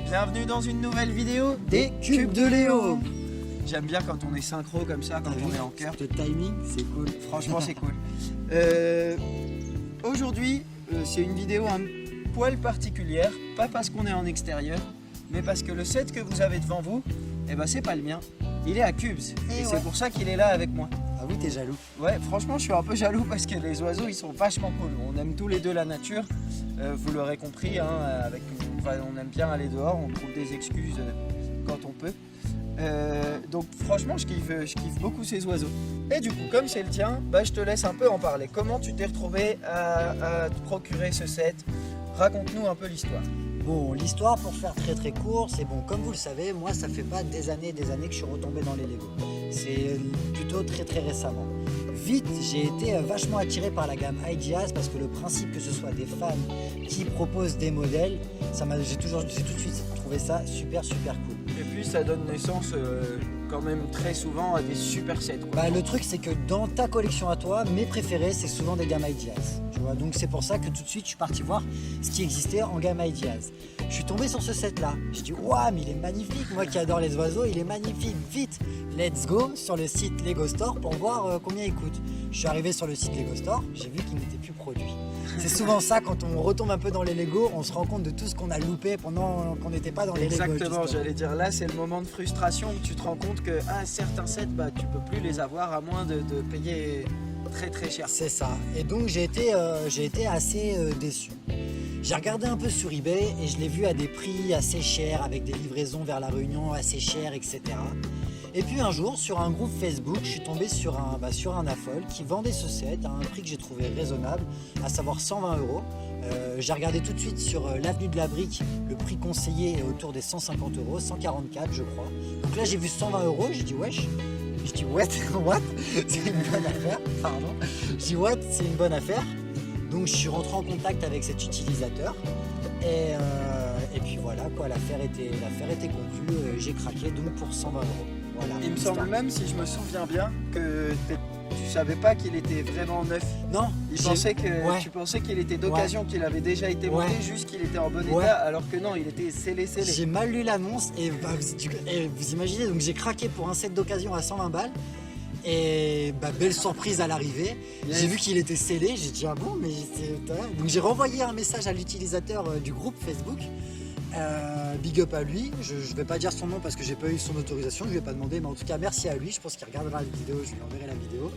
Bienvenue dans une nouvelle vidéo des Cubes de Léo. J'aime bien quand on est synchro comme ça, quand on est en cœur. Le timing, c'est cool. Franchement, c'est cool. Aujourd'hui, c'est une vidéo un poil particulière. Pas parce qu'on est en extérieur, mais parce que le set que vous avez devant vous, eh ben, c'est pas le mien. Il est à Cubes. Et c'est pour ça qu'il est là avec moi. Ah oui, t'es jaloux. Ouais, franchement, je suis un peu jaloux parce que les oiseaux, ils sont vachement cool. On aime tous les deux la nature. Vous l'aurez compris, hein, on aime bien aller dehors. On trouve des excuses quand on peut. Donc franchement, je kiffe beaucoup ces oiseaux. Et du coup, comme c'est le tien, bah, je te laisse un peu en parler. Comment tu t'es retrouvé à te procurer ce set? Raconte-nous un peu l'histoire. Bon, l'histoire, pour faire très court, c'est bon, comme vous le savez, moi ça fait pas des années que je suis retombé dans les Lego. C'est plutôt très récemment. Vite, j'ai été vachement attiré par la gamme Ideas parce que le principe que ce soit des fans qui proposent des modèles, j'ai tout de suite trouvé ça super cool. Et puis ça donne naissance quand même très souvent à des super sets. Bah, le truc c'est que dans ta collection à toi, mes préférés c'est souvent des gammes Ideas. Tu vois, donc c'est pour ça que tout de suite je suis parti voir ce qui existait en gamme Ideas. Je suis tombé sur ce set là. Je dis waouh, mais il est magnifique. Moi qui adore les oiseaux, il est magnifique. Vite, let's go sur le site Lego Store pour voir combien il coûte. Je suis arrivé sur le site Lego Store, j'ai vu qu'il n'était plus produit. C'est souvent ça, quand on retombe un peu dans les Lego, on se rend compte de tout ce qu'on a loupé pendant qu'on n'était pas dans les Lego. Exactement, j'allais dire, là c'est le moment de frustration où tu te rends compte que certains sets, bah, tu peux plus les avoir à moins de payer très cher. C'est ça, et donc j'ai été assez déçu. J'ai regardé un peu sur eBay et je l'ai vu à des prix assez chers, avec des livraisons vers La Réunion assez chères, etc. Et puis un jour, sur un groupe Facebook, je suis tombé sur un affol qui vendait ce set à un prix que j'ai trouvé raisonnable, à savoir 120 €. J'ai regardé tout de suite sur l'avenue de la Brique, le prix conseillé est autour des 150 €, 144 je crois. Donc là j'ai vu 120 €, j'ai dit wesh. Je dis what c'est une bonne affaire, pardon. Je dis what, c'est une bonne affaire. Donc je suis rentré en contact avec cet utilisateur et puis voilà quoi, l'affaire était conclue, j'ai craqué donc pour 120 €. Voilà, il me semble même, si je me souviens bien, que tu savais pas qu'il était vraiment neuf. Non, tu pensais qu'il était d'occasion, qu'il avait déjà été monté, juste qu'il était en bon état, alors que non, il était scellé. J'ai mal lu l'annonce et vous imaginez, donc j'ai craqué pour un set d'occasion à 120 balles. Et belle surprise à l'arrivée, j'ai vu qu'il était scellé, j'ai dit ah bon, mais donc j'ai renvoyé un message à l'utilisateur du groupe Facebook, big up à lui, je vais pas dire son nom parce que j'ai pas eu son autorisation, je lui ai pas demandé, mais en tout cas merci à lui, je pense qu'il regardera la vidéo, je lui enverrai la vidéo.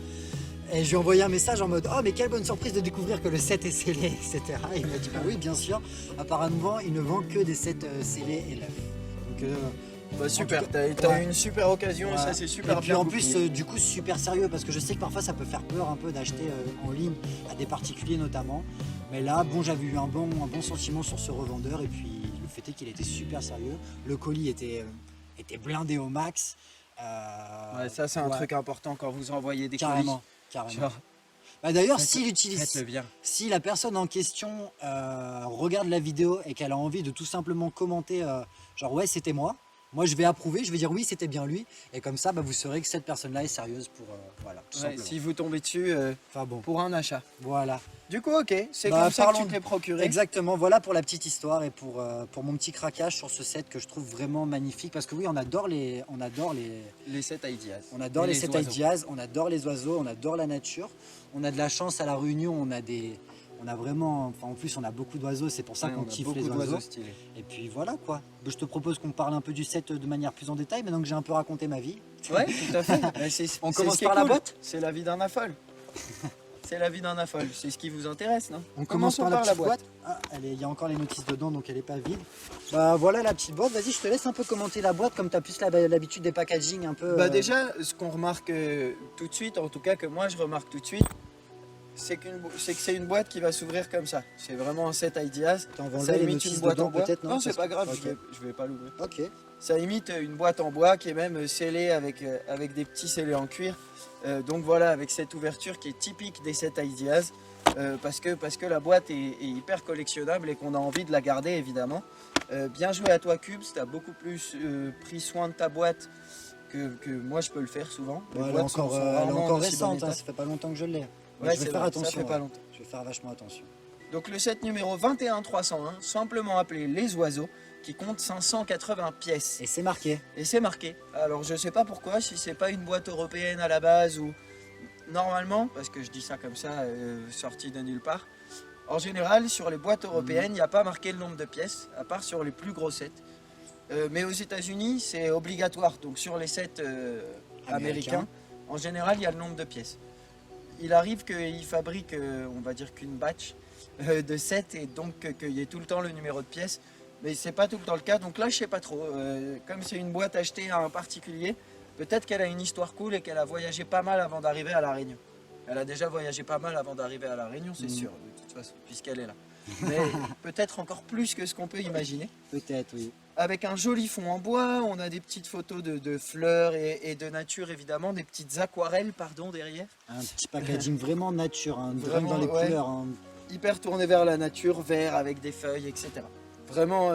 Et je lui ai envoyé un message en mode oh mais quelle bonne surprise de découvrir que le set est scellé, etc. Et il m'a dit bah oui bien sûr, apparemment il ne vend que des sets scellés et neufs. Donc bah super, t'as eu une super occasion et ça c'est super bien. Et puis en plus du coup super sérieux parce que je sais que parfois ça peut faire peur un peu d'acheter en ligne à des particuliers notamment. Mais là bon, j'avais eu un bon sentiment sur ce revendeur et puis le fait est qu'il était super sérieux. Le colis était blindé au max. Ouais, ça c'est un truc important quand vous envoyez des colis. Carrément. Bah d'ailleurs si la personne en question regarde la vidéo et qu'elle a envie de tout simplement commenter genre ouais c'était moi je vais approuver, je vais dire oui c'était bien lui et comme ça bah, vous saurez que cette personne là est sérieuse pour voilà tout simplement. Si vous tombez dessus pour un achat. Voilà. Du coup ok, c'est comme ça que tu te l'es procuré. Exactement, voilà pour la petite histoire et pour mon petit craquage sur ce set que je trouve vraiment magnifique parce que oui on adore les sets Ideas. On adore les sets Ideas, on adore les oiseaux, on adore la nature. On a de la chance à La Réunion, on a vraiment, en plus on a beaucoup d'oiseaux, c'est pour ça qu'on kiffe les oiseaux. Et puis voilà quoi. Je te propose qu'on parle un peu du set de manière plus en détail, maintenant que j'ai un peu raconté ma vie. Ouais, tout à fait. On commence par la boîte. C'est la vie d'un affol. C'est la vie d'un affol, c'est ce qui vous intéresse, non? On commence par la petite boîte. Ah, il y a encore les notices dedans, donc elle n'est pas vide. Bah voilà la petite boîte, vas-y je te laisse un peu commenter la boîte, comme tu as plus l'habitude des packaging un peu... Bah déjà, ce qu'on remarque tout de suite, en tout cas que moi je remarque tout de suite, c'est que c'est une boîte qui va s'ouvrir comme ça. C'est vraiment un set Ideas. Ça imite une boîte en bois. Non, c'est pas grave, je vais pas l'ouvrir. Ok. Ça imite une boîte en bois qui est même scellée avec des petits scellés en cuir. Donc voilà, avec cette ouverture qui est typique des sets Ideas. Parce que la boîte est hyper collectionnable et qu'on a envie de la garder évidemment. Bien joué à toi Cubes, tu as beaucoup plus pris soin de ta boîte que moi je peux le faire souvent. Ouais, elle est encore récente, ça fait pas longtemps que je l'ai. Ouais, je vais faire attention. Ça fait pas longtemps. Je vais faire vachement attention. Donc le set numéro 21301, simplement appelé Les Oiseaux, qui compte 580 pièces. Et c'est marqué. Et c'est marqué. Alors je sais pas pourquoi, si c'est pas une boîte européenne à la base ou... Normalement, parce que je dis ça comme ça, sorti de nulle part, en général sur les boîtes européennes, il n'y a pas marqué le nombre de pièces, à part sur les plus gros sets. Mais aux États-Unis, c'est obligatoire. Donc sur les sets américains, en général, il y a le nombre de pièces. Il arrive qu'ils fabriquent, on va dire qu'une batch de sets et donc qu'il y ait tout le temps le numéro de pièces. Mais c'est pas tout le temps le cas. Donc là, je sais pas trop. Comme c'est une boîte achetée à un particulier, peut-être qu'elle a une histoire cool et qu'elle a voyagé pas mal avant d'arriver à La Réunion. Elle a déjà voyagé pas mal avant d'arriver à La Réunion, c'est sûr, de toute façon, puisqu'elle est là. Mais peut-être encore plus que ce qu'on peut imaginer. Peut-être, oui. Avec un joli fond en bois, on a des petites photos de fleurs et de nature évidemment, des petites aquarelles pardon derrière. Un petit packaging vraiment nature, hein, vraiment Vraiment, dans les ouais. couleurs. Hein. Hyper tourné vers la nature, vert avec des feuilles, etc. Vraiment,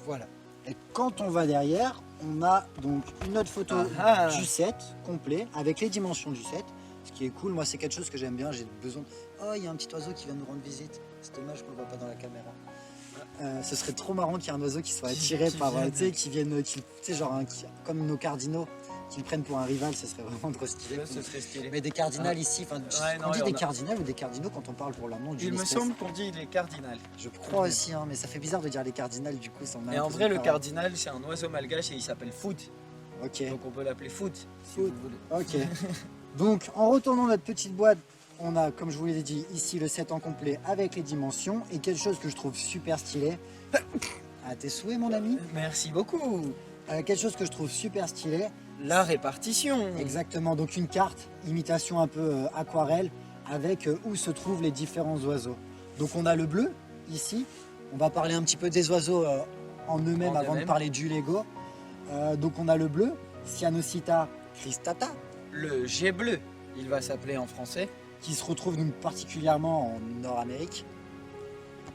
voilà. Et quand on va derrière, on a donc une autre photo Ah ah. du set complet avec les dimensions du set. Ce qui est cool, moi c'est quelque chose que j'aime bien, j'ai besoin de... Oh, il y a un petit oiseau qui vient nous rendre visite. C'est dommage qu'on le voit pas dans la caméra. Ce serait trop marrant qu'il y ait un oiseau qui soit attiré par... Tu sais, qui vienne... Tu sais, genre comme nos cardinaux, qui le prennent pour un rival, ce serait vraiment trop stylé. Ce serait stylé. Mais des cardinals ici, enfin, Ouais, non, on dit il y des en a. cardinals ou des cardinaux quand on parle pour leur nom d'une Il me espèce. semble qu'on dit les cardinals. Je crois aussi, hein, mais ça fait bizarre de dire les cardinals du coup. Ça Et en vrai, le cardinal, c'est un oiseau malgache et il s'appelle Foot. Ok. Donc on peut l'appeler Foot. Si Foot. vous voulez. Ok. Donc en retournant notre petite boîte, on a, comme je vous l'ai dit, ici le set en complet avec les dimensions et quelque chose que je trouve super stylé. À tes souhaits, mon ami. Merci beaucoup. Quelque chose que je trouve super stylé. La répartition. Exactement. Donc une carte, imitation un peu aquarelle, avec où se trouvent les différents oiseaux. Donc on a le bleu ici. On va parler un petit peu des oiseaux en eux-mêmes avant de parler du Lego. Donc on a le bleu, Cyanocita cristata, Le jet bleu, il va s'appeler en français. qui se retrouve donc particulièrement en Nord-Amérique.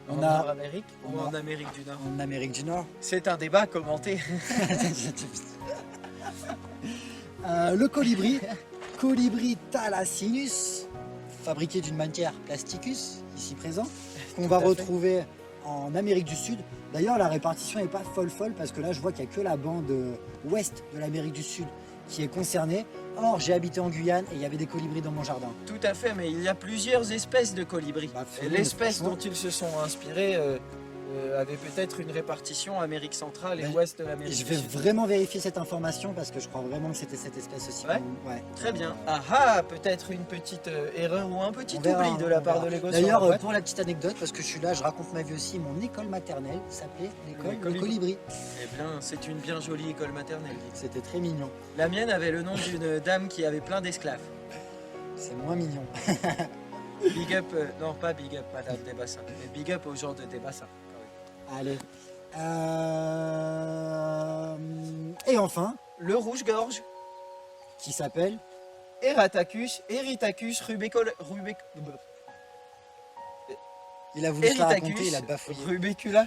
En On a Nord-Amérique ou on a- en Amérique du Nord. en Amérique du Nord. C'est un débat commenté. Le colibri, Colibri thalacinus, fabriqué d'une matière plasticus, ici présent, qu'on va à fait. retrouver en Amérique du Sud. D'ailleurs, la répartition n'est pas folle parce que là, je vois qu'il n'y a que la bande ouest de l'Amérique du Sud qui est concernée. Or, j'ai habité en Guyane et il y avait des colibris dans mon jardin. Tout à fait, mais il y a plusieurs espèces de colibris. Bah, Et l'espèce dont ils se sont inspirés avait peut-être une répartition Amérique centrale et Ben, ouest de Et l'Amérique je du vais Sud. vraiment vérifier cette information parce que je crois vraiment que c'était cette espèce aussi. Ouais. Ouais. Très bien. Ah ah, peut-être une petite erreur ou un petit On verra, oubli de on la part verra. de Lego. sur D'ailleurs, la boîte. pour la petite anecdote, parce que je suis là, je raconte ma vie aussi, mon école maternelle s'appelait l'école Les Le Colibri. Eh bien, c'est une bien jolie école maternelle. C'était très mignon. La mienne avait le nom d'une dame qui avait plein d'esclaves. C'est moins mignon. Big up, non pas big up, Madame Desbassins, mais big up aux gens de Desbassins. Allez. Et enfin, Le rouge-gorge, qui s'appelle Eritacus Il a voulu se la raconter, il a bafouillé. rubecula.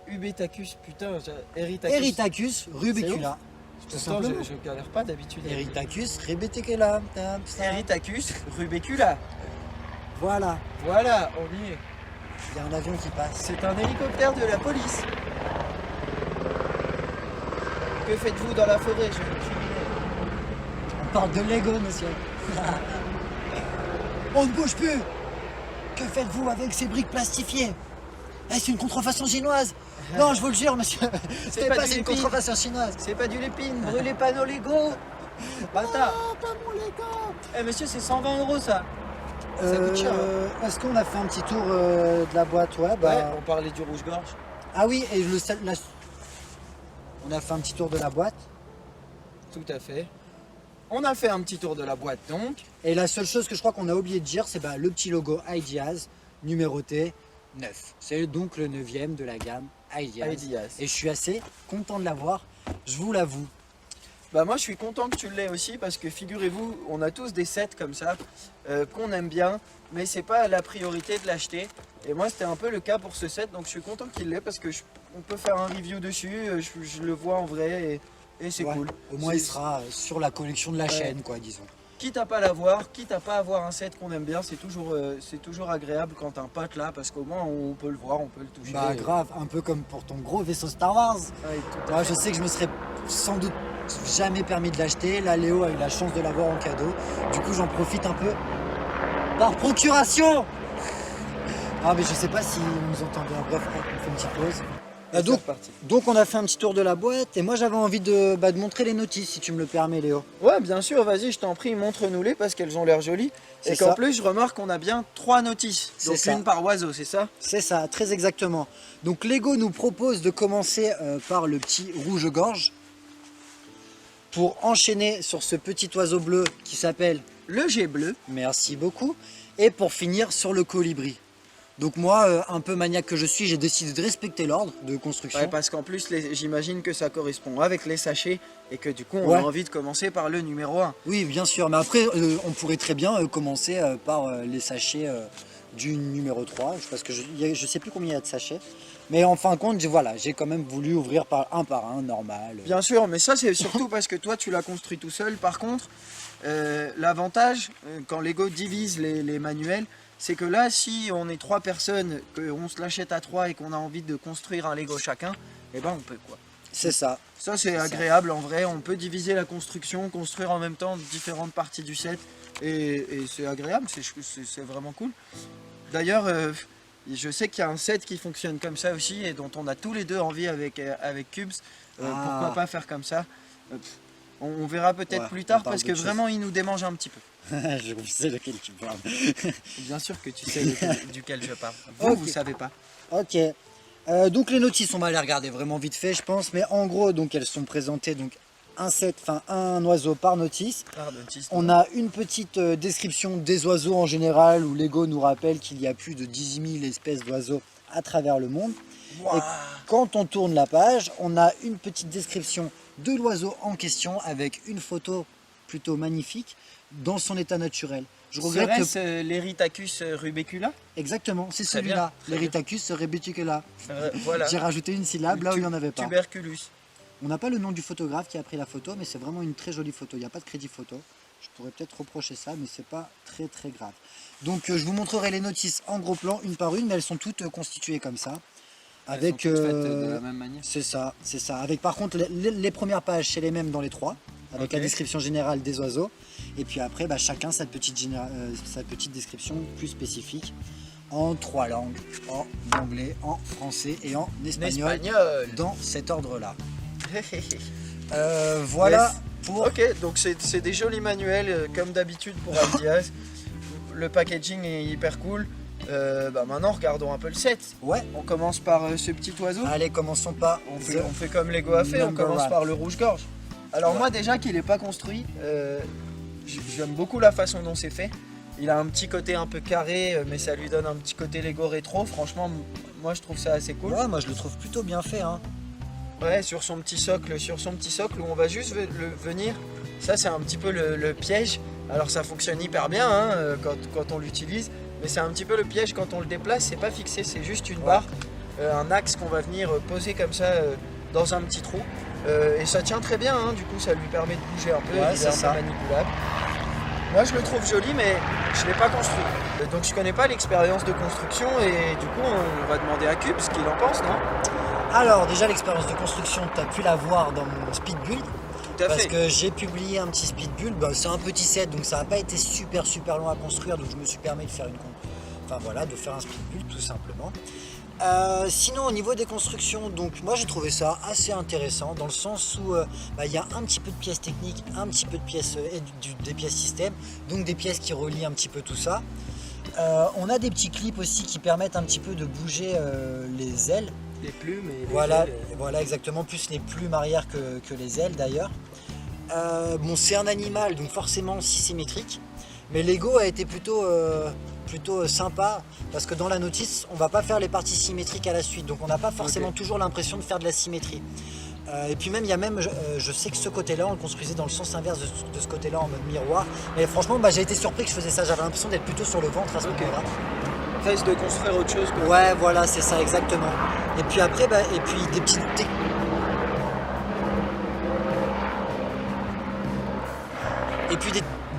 Ubetacus, putain, Eritacus. Eritacus rubecula. Tout Pourtant, simplement. je galère pas d'habitude. Eritacus rubecula. Eritacus rubecula. Voilà. Voilà, on y est. Il y a un avion qui passe. C'est un hélicoptère de la police. Que faites-vous dans la forêt, je On parle de Lego, monsieur. On ne bouge plus. Que faites-vous avec ces briques plastifiées? Est-ce une contrefaçon chinoise? Non, je vous le jure, monsieur. C'est pas pas du une Lépine. contrefaçon chinoise. C'est pas du lépine, brûlez pas nos Lego. Bâtard. Oh, pas mon Lego. Eh monsieur, c'est 120 € ça. Ça coûte cher. Est-ce qu'on a fait un petit tour de la boîte? Ouais, bah... Ouais, on parlait du rouge-gorge. Ah oui, et on a fait un petit tour de la boîte. Tout à fait. On a fait un petit tour de la boîte donc. Et la seule chose que je crois qu'on a oublié de dire, c'est bah, le petit logo Ideas, numéroté 9. C'est donc le 9e de la gamme Ideas. Ideas. Et je suis assez content de l'avoir, je vous l'avoue. Bah moi je suis content que tu l'aies aussi parce que figurez-vous, on a tous des sets comme ça qu'on aime bien, mais c'est pas la priorité de l'acheter. Et moi c'était un peu le cas pour ce set, donc je suis content qu'il l'ait parce que on peut faire un review dessus, je le vois en vrai et c'est Ouais. cool. Au moins, il C'est- sera sur la collection de la Ouais. chaîne, quoi, disons. quitte à pas l'avoir, quitte à pas avoir un set qu'on aime bien, c'est toujours agréable quand un pote là, parce qu'au moins on peut le voir, on peut le toucher. Bah grave, un peu comme pour ton gros vaisseau Star Wars. Ouais, tout à Moi, fait. je sais que je me serais sans doute jamais permis de l'acheter. Là, Léo a eu la chance de l'avoir en cadeau. Du coup, j'en profite un peu par procuration. Ah, mais je sais pas si vous nous entendez. Bref, on fait une petite pause. Et donc, c'est reparti. donc, on a fait un petit tour de la boîte et moi, j'avais envie de montrer les notices, si tu me le permets, Léo. Ouais, bien sûr, vas-y, je t'en prie, montre-nous-les parce qu'elles ont l'air jolies. C'est Et qu'en ça. plus, je remarque qu'on a bien 3 notices. C'est Donc ça. une par oiseau, c'est ça? C'est ça, très exactement. Donc, Lego nous propose de commencer par le petit rouge-gorge pour enchaîner sur ce petit oiseau bleu qui s'appelle Le jet bleu. merci beaucoup, et pour finir sur le colibri. Donc moi, un peu maniaque que je suis, j'ai décidé de respecter l'ordre de construction. Ouais, parce qu'en plus, j'imagine que ça correspond avec les sachets et que du coup, on Ouais. a envie de commencer par le numéro 1. Oui, bien sûr, mais après, on pourrait très bien commencer par les sachets du numéro 3, parce que je sais plus combien il y a de sachets. Mais en fin de compte, voilà, j'ai quand même voulu ouvrir par un, normal. Bien sûr, mais ça, c'est surtout parce que toi, tu l'as construit tout seul. Par contre, l'avantage, quand Lego divise les manuels, c'est que là, si on est 3 personnes, qu'on se l'achète à 3 et qu'on a envie de construire un Lego chacun, eh ben on peut quoi. C'est ça. Ça c'est agréable en vrai, on peut diviser la construction, construire en même temps différentes parties du set et c'est agréable, c'est vraiment cool. D'ailleurs, je sais qu'il y a un set qui fonctionne comme ça aussi et dont on a tous les deux envie avec Cubes. Pourquoi pas faire comme ça. On verra peut-être Ouais, plus on tard parle parce que d'autre chose. vraiment il nous démange un petit peu. Je sais lequel tu parles. Bien sûr que tu sais duquel je parle. Vous, Ok. vous savez pas. Ok. Donc les notices, on va les regarder vraiment vite fait, je pense. Mais en gros, donc elles sont présentées donc un oiseau par notice. On a une petite description des oiseaux en général où Lego nous rappelle qu'il y a plus de 10 000 espèces d'oiseaux à travers le monde. Wow. Et quand on tourne la page, on a une petite description de l'oiseau en question avec une photo plutôt magnifique dans son état naturel. Je regrette que... Serait-ce l'Erytacus rubecula? Exactement, c'est Très celui-là, bien, très l'Erytacus rebeticula. Voilà. J'ai rajouté une syllabe là où il n'y en avait pas. Tuberculus. On n'a pas le nom du photographe qui a pris la photo, mais c'est vraiment une très jolie photo. Il n'y a pas de crédit photo. Je pourrais peut-être reprocher ça, mais c'est pas très grave. Donc je vous montrerai les notices en gros plan, une par une, mais elles sont toutes constituées comme ça. Avec, Elles sont toutes faites de la même manière. c'est ça. Avec par contre les premières pages, c'est les mêmes dans les 3, avec Ok. la description générale des oiseaux. Et puis après, chacun sa petite description plus spécifique en 3 langues, en anglais, en français et en espagnol, dans cet ordre-là. Voilà Yes. pour... Ok, donc c'est des jolis manuels comme d'habitude pour Aldiaz. Le packaging est hyper cool. Maintenant, regardons un peu le set. Ouais, On commence par ce petit oiseau. allez, commençons par... On fait comme Lego a fait, on Number commence one. par le rouge-gorge. Alors Ouais. moi déjà qu'il n'est pas construit, j'aime beaucoup la façon dont c'est fait. Il a un petit côté un peu carré, mais ça lui donne un petit côté Lego rétro. Franchement, moi je trouve ça assez cool. Ouais, moi je le trouve plutôt bien fait. Hein. Ouais, sur son petit socle où on va juste venir. Ça c'est un petit peu le piège. Alors ça fonctionne hyper bien hein, quand on l'utilise, mais c'est un petit peu le piège quand on le déplace. C'est pas fixé, c'est juste une barre, un axe qu'on va venir poser comme ça dans un petit trou. Et ça tient très bien, hein, du coup ça lui permet de bouger un peu, Ouais, il est c'est un peu ça. manipulable. Moi je le trouve joli mais je ne l'ai pas construit. Donc je connais pas l'expérience de construction et du coup on va demander à Cube ce qu'il en pense, non? Alors déjà l'expérience de construction, tu as pu la voir dans mon speed build. Tout à Parce fait. que j'ai publié un petit speed build, c'est un petit set donc ça n'a pas été super long à construire, donc je me suis permis de faire de faire un speed build tout simplement. Sinon au niveau des constructions, donc moi j'ai trouvé ça assez intéressant dans le sens où il y a un petit peu de pièces techniques, un petit peu de pièces des pièces système, donc des pièces qui relient un petit peu tout ça. On a des petits clips aussi qui permettent un petit peu de bouger les ailes. Les plumes et les Voilà, ailes. voilà exactement, plus les plumes arrière que les ailes d'ailleurs. C'est un animal, donc forcément symétrique, mais Lego a été plutôt sympa parce que dans la notice, on va pas faire les parties symétriques à la suite, donc on n'a pas forcément toujours l'impression de faire de la symétrie. Et puis même, je sais que ce côté-là, on le construisait dans le sens inverse de ce côté-là en mode miroir. Et franchement, j'ai été surpris que je faisais ça. J'avais l'impression d'être plutôt sur le ventre à ce moment-là. Reste de construire autre chose. Quoi. Ouais, voilà, c'est ça exactement. Et puis après, et puis des petites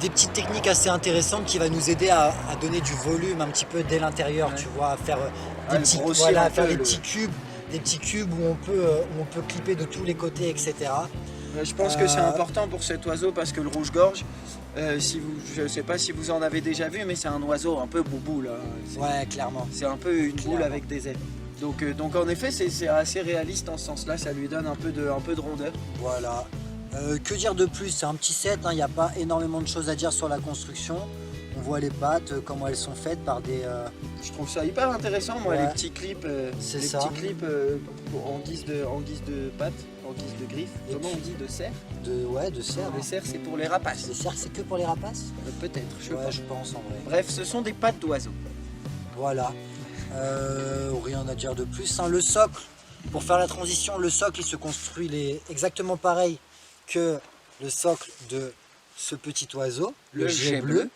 des petites techniques assez intéressantes qui va nous aider à donner du volume un petit peu dès l'intérieur, Ouais. tu vois, à faire À le petits, grossir voilà, un à faire peu, des petits cubes où on peut clipper de tous les côtés, etc. Je pense que c'est important pour cet oiseau parce que le rouge-gorge, je ne sais pas si vous en avez déjà vu, mais c'est un oiseau un peu boubou là. Ouais, clairement. C'est un peu une boule Clairement. avec des ailes. Donc en effet, c'est assez réaliste en ce sens-là, ça lui donne un peu de rondeur. Voilà. Que dire de plus? C'est un petit set, il n'y a pas énormément de choses à dire sur la construction. On voit les pattes, comment elles sont faites par des... Je trouve ça hyper intéressant, moi, Ouais. les petits clips, C'est les ça. petits clips en guise de pattes, en guise de griffes. Et Comment puis- on dit de cerf? de cerfs. Les cerfs, c'est pour les rapaces. Les cerfs, c'est que pour les rapaces? Peut-être, je sais Ouais, pas. je pense en vrai. Bref, ce sont des pattes d'oiseau. Voilà. Rien à dire de plus, hein. Le socle, pour faire la transition, le socle il se construit exactement pareil que le socle de ce petit oiseau, le jet bleu,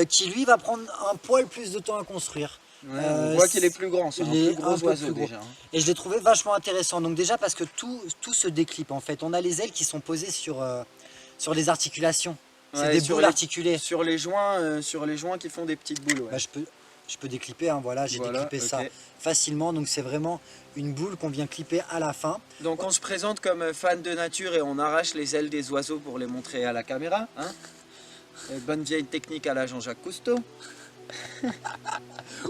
qui lui va prendre un poil plus de temps à construire. Ouais, on voit qu'il est plus grand, c'est un il est plus gros un peu oiseau plus gros. déjà. Hein. Et je l'ai trouvé vachement intéressant. Donc déjà parce que tout se déclipe en fait. On a les ailes qui sont posées sur les articulations. C'est Ouais, des sur boules les- articulées. Sur les joints qui font des petites boules. Ouais. Bah, je peux déclipper, hein, voilà, j'ai Voilà, déclippé ça ok. facilement. Donc c'est vraiment une boule qu'on vient clipper à la fin. Donc on se présente comme fan de nature et on arrache les ailes des oiseaux pour les montrer à la caméra. Hein. Bonne vieille technique à la Jean-Jacques Cousteau.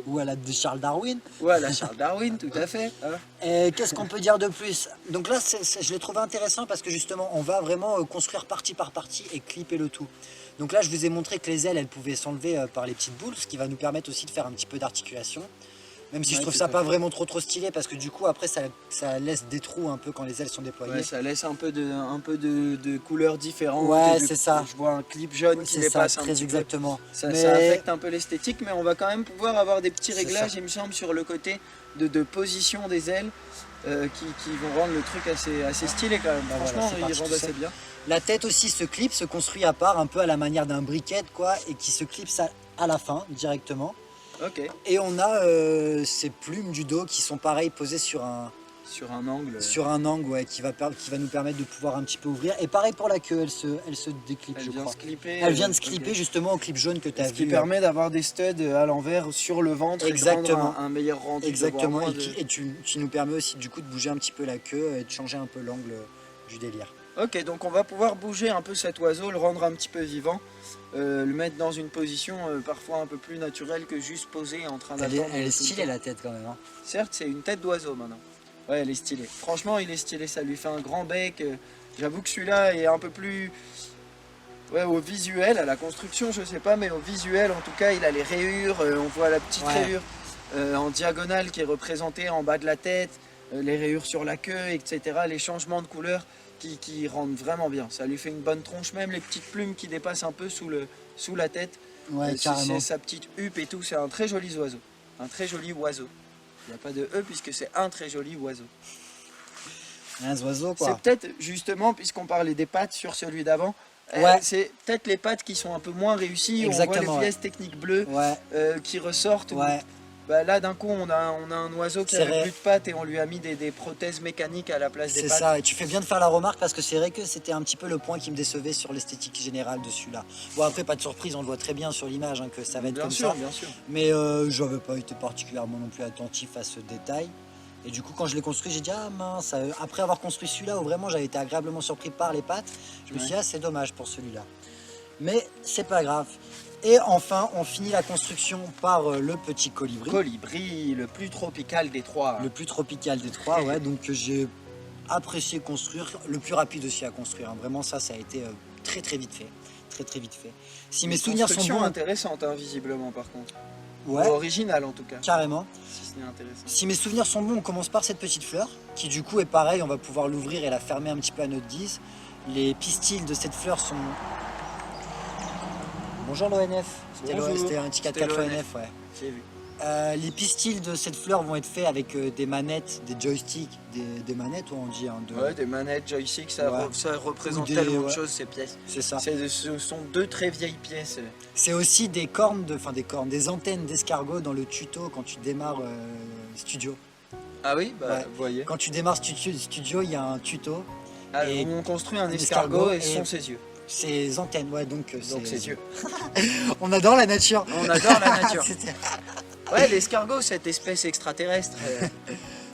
Ou à la de Charles Darwin. Ou à la Charles Darwin, tout à fait. Hein. Et qu'est-ce qu'on peut dire de plus? Donc là, je l'ai trouvé intéressant parce que justement, on va vraiment construire partie par partie et clipper le tout. Donc là, je vous ai montré que les ailes, elles pouvaient s'enlever par les petites boules, ce qui va nous permettre aussi de faire un petit peu d'articulation. Même si Ouais, je trouve tout ça à pas fait. vraiment trop stylé parce que du coup, après, ça laisse des trous un peu quand les ailes sont déployées. Ouais, ça laisse un peu de couleurs différentes. Ouais, et c'est ça. Je vois un clip jaune qui C'est ça, dépasse un très petit peu. exactement. Ça, Mais- ça affecte un peu l'esthétique, mais on va quand même pouvoir avoir des petits C'est réglages, ça. il me semble, sur le côté de position des ailes qui vont rendre le truc assez stylé quand même. Bah voilà, Franchement, c'est ils parti rendent tout assez seul. bien. La tête aussi, ce clip se construit à part, un peu à la manière d'un briquet, quoi, et qui se clipse à la fin, directement. Ok, Et on a ces plumes du dos qui sont pareilles posées sur un angle, ouais, qui va nous permettre de pouvoir un petit peu ouvrir. Et pareil pour la queue, elle se déclipe, elle je vient crois. se clipper. Elle vient de se ok. clipper justement au clip jaune que tu as Ce qui vu. permet d'avoir des studs à l'envers sur le ventre et de Exactement. rendre un meilleur rendu. Exactement, d'avoir et, moins de- qui nous permet aussi du coup de bouger un petit peu la queue et de changer un peu l'angle du délire. Ok, donc on va pouvoir bouger un peu cet oiseau, le rendre un petit peu vivant, le mettre dans une position parfois un peu plus naturelle que juste posé en train d'attendre. Elle est tout le stylée temps. la tête quand même. Hein. Certes, c'est une tête d'oiseau maintenant. Ouais, elle est stylée. Franchement, il est stylé, ça lui fait un grand bec. J'avoue que celui-là est un peu plus... Ouais, au visuel, à la construction, je sais pas, mais au visuel, en tout cas, il a les rayures, on voit la petite Ouais. rayure en diagonale qui est représentée en bas de la tête, les rayures sur la queue, etc. Les changements de couleur qui rendent vraiment bien. Ça lui fait une bonne tronche, même les petites plumes qui dépassent un peu sous la tête. Ouais, carrément. C'est sa petite huppe et tout, c'est un très joli oiseau. Un très joli oiseau. Il n'y a pas de E puisque c'est un très joli oiseau. Un oiseau C'est quoi. peut-être justement, puisqu'on parlait des pattes sur celui d'avant, Ouais. c'est peut-être les pattes qui sont un peu moins réussies. On Exactement, voit les pièces techniques bleues Ouais, qui ressortent. ouais. Bah, là, d'un coup, on a un oiseau qui C'est avait vrai. plus de pattes et on lui a mis des prothèses mécaniques à la place des C'est pattes. ça, et tu fais bien de faire la remarque parce que c'est vrai que c'était un petit peu le point qui me décevait sur l'esthétique générale de celui-là. Bon après pas de surprise, on le voit très bien sur l'image hein, que ça va être Bien comme sûr, ça. bien sûr. Mais j'avais pas été particulièrement non plus attentif à ce détail. Et du coup quand je l'ai construit j'ai dit ah mince, après avoir construit celui-là où vraiment j'avais été agréablement surpris par les pattes, je me suis dit ah c'est dommage pour celui-là. Mais c'est pas grave. Et enfin on finit la construction par le petit colibri. Colibri, le plus tropical des trois. Le plus tropical des trois, ouais, donc j'ai apprécié construire, le plus rapide aussi à construire, hein. Vraiment ça a été très très vite fait, très vite fait. Si mes souvenirs sont Construction bons, intéressante, hein, visiblement, par contre. ouais, Original, en tout cas. carrément. Si ce n'est intéressant. Si mes souvenirs sont bons, on commence par cette petite fleur, qui du coup est pareil, on va pouvoir l'ouvrir et la fermer un petit peu à notre guise. Les pistils de cette fleur sont... Bonjour l'ONF, Bonjour. c'était un petit 4x4 C'était l'ONF, ouais. J'ai vu. Les pistils de cette fleur vont être faits avec des manettes, des joysticks, des manettes, ou on dit hein, Ouais, des manettes, joystick, ça, Ouais. ça représente Ou des- tellement de ouais. choses, ces pièces. c'est ça. Ce sont deux très vieilles pièces. C'est aussi des cornes, des antennes d'escargot dans le tuto quand tu démarres Studio. Ah oui, bah, Ouais. vous voyez. Quand tu démarres Studio, il y a un tuto. Ah, Et on construit un un escargot escargot et ce et- sont ses yeux. Ses antennes, ouais, donc ses yeux. On adore la nature. On adore la nature. C'était- Ouais, l'escargot, cette espèce extraterrestre.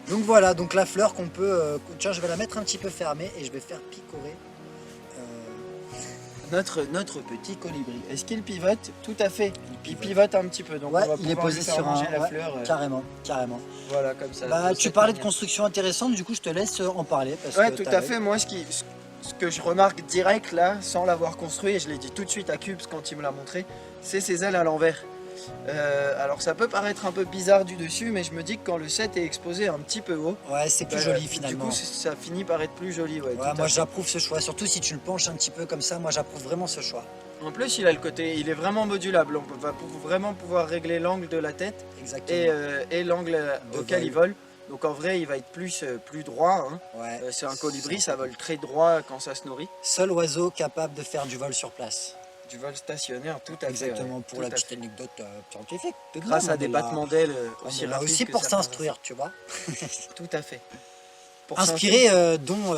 Donc voilà, donc la fleur qu'on peut... tiens, je vais la mettre un petit peu fermée et je vais faire picorer. Notre petit colibri. Est-ce qu'il pivote? Tout à fait. Il pivote un petit peu, donc Ouais, on va il est pouvoir posé lui faire sur un... manger la ouais, fleur. carrément, carrément. Voilà, comme ça. Bah, de tu cette parlais de manière. construction intéressante, du coup je te laisse en parler. Parce Ouais, que tout t'as- à fait. Moi, ce que je remarque direct là, sans l'avoir construit, et je l'ai dit tout de suite à Cubes quand il me l'a montré, c'est ses ailes à l'envers. Alors ça peut paraître un peu bizarre du dessus, mais je me dis que quand le set est exposé un petit peu haut, Ouais, c'est plus joli finalement. Du coup, ça finit par être plus joli. Ouais, Ouais, tout à moi fait. j'approuve ce choix, surtout si tu le penches un petit peu comme ça, moi j'approuve vraiment ce choix. En plus, il a le côté, il est vraiment modulable. Va vraiment pouvoir régler l'angle de la tête Exactement. et l'angle De auquel vol. il vole. Donc en vrai, il va être plus droit. Hein. Ouais. C'est un colibri, ça vole très droit quand ça se nourrit. Seul oiseau capable de faire du vol sur place. Du vol stationnaire, tout à fait. Exactement, ouais, pour tout la à petite fait. anecdote scientifique. Grâce à des battements d'ailes On aussi est là rapides aussi que pour certains s'instruire, tu vois. insectes. Tout à fait. Pour Inspiré, dont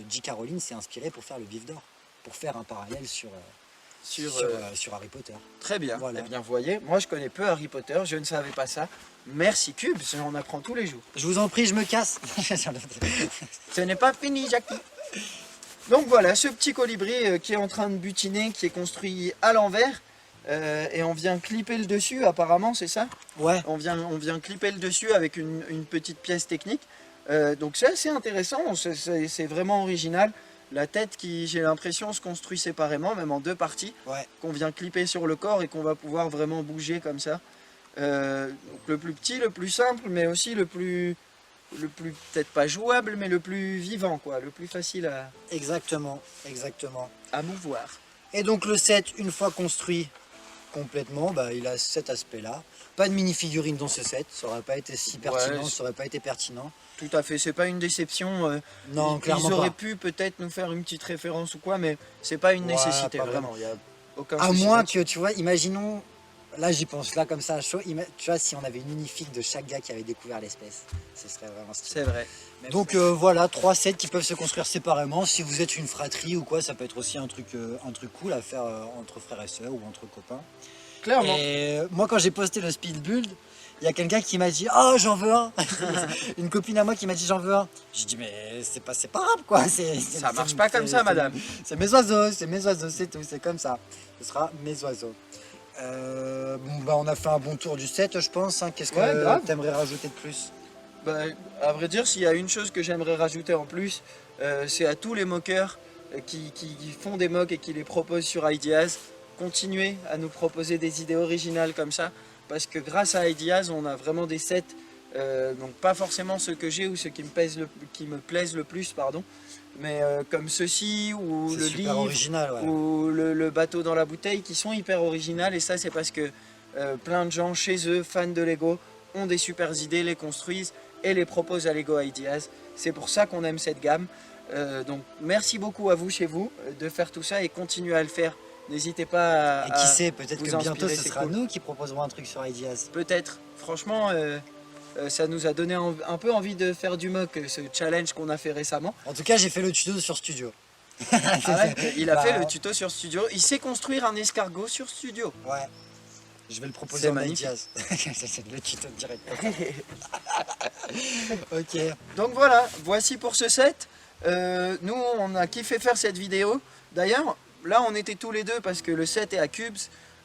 J. Caroline s'est inspiré pour faire le vif d'or. Pour faire un parallèle sur Harry Potter. Très bien. Voilà. Eh bien, voyez, moi je connais peu Harry Potter, je ne savais pas ça. Merci Cubes, j'en apprends tous les jours. Je vous en prie, je me casse. Ce n'est pas fini, Jackie. Donc voilà, ce petit colibri qui est en train de butiner, qui est construit à l'envers. Et on vient clipper le dessus, apparemment, c'est ça? Ouais, On vient clipper le dessus avec une petite pièce technique. Donc c'est assez intéressant, c'est vraiment original. La tête qui, j'ai l'impression, se construit séparément, même en deux parties, ouais. qu'on vient clipper sur le corps et qu'on va pouvoir vraiment bouger comme ça. Donc le plus petit, le plus simple, mais aussi le plus peut-être pas jouable, mais le plus vivant, quoi, le plus facile Exactement, exactement. à mouvoir. Et donc le set, une fois construit complètement, bah, il a cet aspect-là. Pas de mini-figurine dans ce set, ça aurait pas été si pertinent, Ouais, ça aurait pas été pertinent. Tout à fait, c'est pas une déception. Non, clairement ils auraient pas. pu peut-être nous faire une petite référence ou quoi, mais c'est pas une Ouais, nécessité, pas vraiment. Il y a aucun À souci moins là-dessus. que, tu vois, imaginons, là j'y pense, là comme ça, à chaud, tu vois, si on avait une minifig de chaque gars qui avait découvert l'espèce, ce serait vraiment stylé. C'est vrai. Donc voilà, 3 sets qui peuvent se construire séparément. Si vous êtes une fratrie ou quoi, ça peut être aussi un truc cool à faire entre frères et sœurs ou entre copains. Clairement. Et moi, quand j'ai posté le speed build, il y a quelqu'un qui m'a dit oh j'en veux un. Une copine à moi qui m'a dit j'en veux un. J'ai dit mais c'est pas grave quoi. Ça marche pas comme ça, madame. C'est mes oiseaux, c'est tout, c'est comme ça. Ce sera mes oiseaux. Bon bah on a fait un bon tour du set je pense. Hein. Qu'est-ce Ouais, grave. que t'aimerais rajouter de plus? Bah, à vrai dire, s'il y a une chose que j'aimerais rajouter en plus, c'est à tous les moqueurs qui font des mocks et qui les proposent sur Ideas, continuez à nous proposer des idées originales comme ça, parce que grâce à Ideas, on a vraiment des sets, donc pas forcément ceux que j'ai ou ceux qui me plaisent le plus, pardon, mais comme ceux-ci ou C'est le super livre original, ouais. ou le bateau dans la bouteille, qui sont hyper originales, et ça c'est parce que plein de gens chez eux, fans de Lego, ont des super idées, les construisent et les proposent à Lego Ideas. C'est pour ça qu'on aime cette gamme. Donc merci beaucoup à vous chez vous de faire tout ça et continuez à le faire. N'hésitez pas Et qui sait, peut-être vous que bientôt inspirer, ce c'est sera cool. nous qui proposerons un truc sur Ideas. Peut-être. Franchement, ça nous a donné un peu envie de faire du mock, ce challenge qu'on a fait récemment. En tout cas j'ai fait le tuto sur Studio. Ah ouais, il a Bah, fait le tuto sur Studio. Il sait construire un escargot sur Studio. Ouais. Je vais le proposer C'est en magnifique. Ideas. C'est le tuto direct. Ok. Donc voilà, voici pour ce set. Nous, on a kiffé faire cette vidéo. D'ailleurs, là, on était tous les deux parce que le set est à Cubes.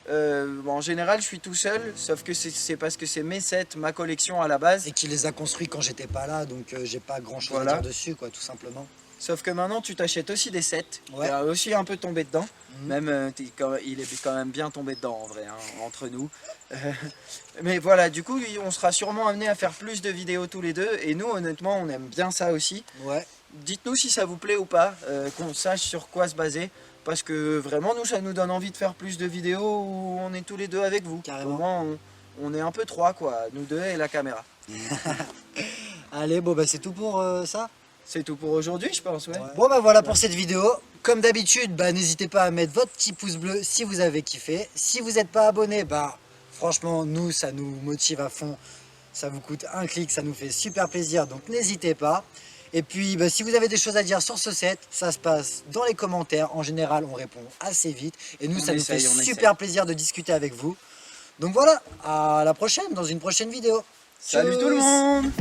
Bon, en général, je suis tout seul, sauf que c'est parce que c'est mes sets, ma collection à la base. Et qui les a construits quand j'étais pas là, donc j'ai pas grand chose Voilà. à dire dessus, quoi, tout simplement. Sauf que maintenant, tu t'achètes aussi des sets. Ouais. Tu as aussi un peu tombé dedans. Mhm. Même, il est quand même bien tombé dedans, en vrai, hein, entre nous. Mais voilà, du coup, on sera sûrement amené à faire plus de vidéos tous les deux. Et nous, honnêtement, on aime bien ça aussi. Ouais. Dites-nous si ça vous plaît ou pas, qu'on sache sur quoi se baser. Parce que vraiment, nous, ça nous donne envie de faire plus de vidéos où on est tous les deux avec vous. Carrément. Au moins, on est un peu trois, quoi. Nous deux et la caméra. Allez, bon bah c'est tout pour ça. C'est tout pour aujourd'hui, je pense, ouais. Bon bah voilà pour cette vidéo. Comme d'habitude, bah n'hésitez pas à mettre votre petit pouce bleu si vous avez kiffé. Si vous n'êtes pas abonné, bah franchement nous ça nous motive à fond. Ça vous coûte un clic, ça nous fait super plaisir, donc n'hésitez pas. Et puis bah, si vous avez des choses à dire sur ce set, ça se passe dans les commentaires. En général, on répond assez vite. Et nous, ça nous fait super plaisir de discuter avec vous. Donc voilà, à la prochaine, dans une prochaine vidéo. Salut tout le monde!